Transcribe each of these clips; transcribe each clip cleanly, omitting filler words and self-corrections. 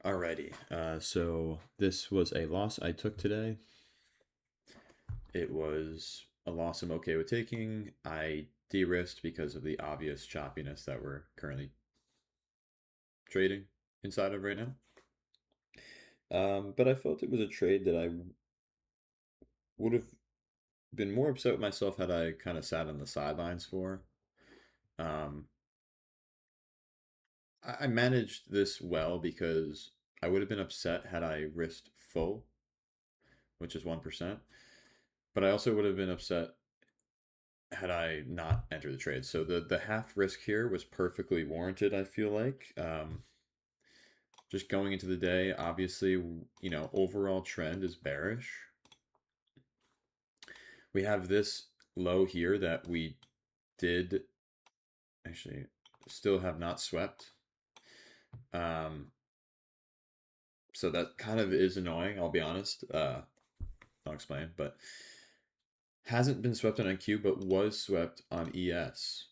Alrighty, so this was a loss I took today. It was a loss I'm okay with taking. I de-risked because of the obvious choppiness that we're currently trading inside of right now. But I felt it was a trade that I would have been more upset with myself had I kind of sat on the sidelines for. Um, I managed this well because I would have been upset had I risked full, which is 1%. But I also would have been upset had I not entered the trade. So the half risk here was perfectly warranted, I feel like. Just going into the day, obviously, overall trend is bearish. We have this low here that we did actually still have not swept. So that kind of is annoying, I'll be honest. I'll explain, but hasn't been swept on NQ, but was swept on ES,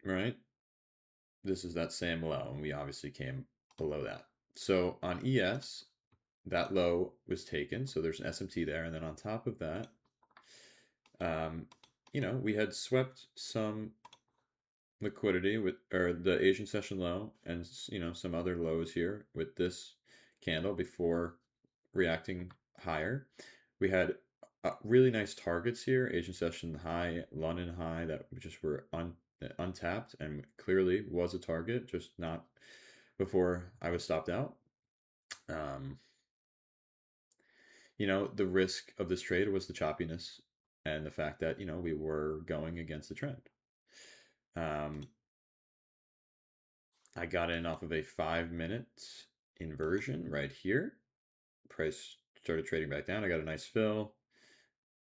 right? This is that same low, and we obviously came below that. So on ES, that low was taken, so there's an SMT there, and then on top of that, we had swept some liquidity with, or the Asian session low, and some other lows here with this candle before reacting higher. We had really nice targets here: Asian session high, London high, that just were untapped and clearly was a target, just not before I was stopped out. Um, the risk of this trade was the choppiness and the fact that, we were going against the trend. I got in off of a 5-minute inversion right here. Price started trading back down. I got a nice fill.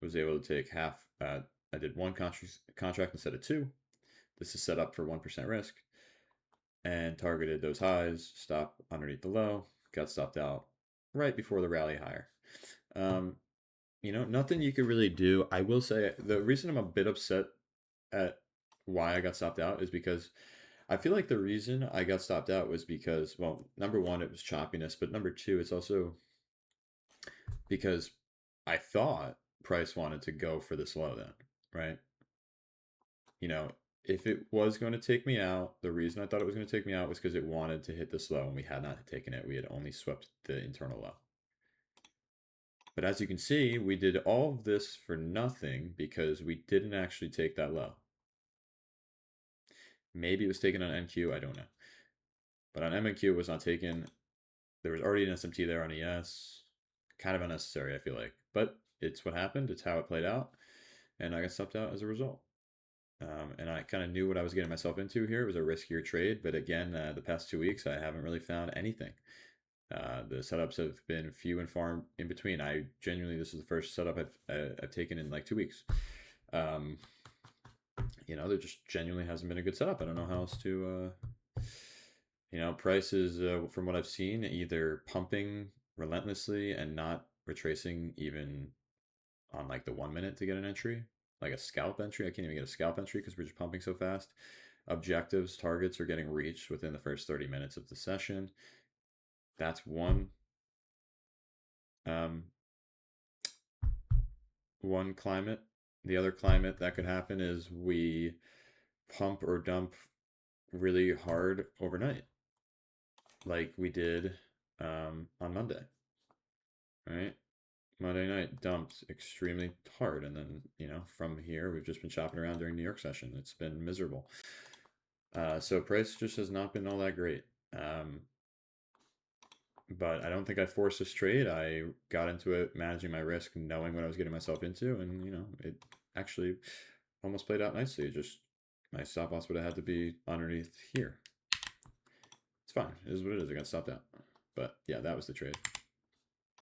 Was able to take half. I did one contract instead of two. This is set up for 1% risk. And targeted those highs, stop underneath the low, got stopped out right before the rally higher. Nothing you could really do. I will say the reason I'm a bit upset at why I got stopped out is because I feel like the reason I got stopped out was because, well, number one, it was choppiness, but number two, it's also because I thought price wanted to go for this low then, right? If it was going to take me out, the reason I thought it was going to take me out was because it wanted to hit this low and we had not taken it. We had only swept the internal low. But as you can see, we did all of this for nothing because we didn't actually take that low. Maybe it was taken on NQ, I don't know. But on MNQ, it was not taken. There was already an SMT there on ES. Kind of unnecessary, I feel like. But it's what happened. It's how it played out. And I got stopped out as a result. And I kind of knew what I was getting myself into here. It was a riskier trade. But again, the past 2 weeks, I haven't really found anything. The setups have been few and far in between. This is the first setup I've taken in like 2 weeks. There just genuinely hasn't been a good setup. I don't know how else to, price is, from what I've seen, either pumping relentlessly and not retracing even on like the 1 minute to get an entry, like a scalp entry. I can't even get a scalp entry because we're just pumping so fast. Objectives, targets are getting reached within the first 30 minutes of the session. That's um, one climate. The other climate that could happen is we pump or dump really hard overnight, like we did on Monday, right? Monday night dumped extremely hard, and then from here we've just been chopping around during New York session. It's been miserable. So price just has not been all that great. But I don't think I forced this trade. I got into it managing my risk, knowing what I was getting myself into, and it actually almost played out nicely. Just my stop loss would have had to be underneath here. It's fine. It is what it is. I got stopped out. But yeah, that was the trade.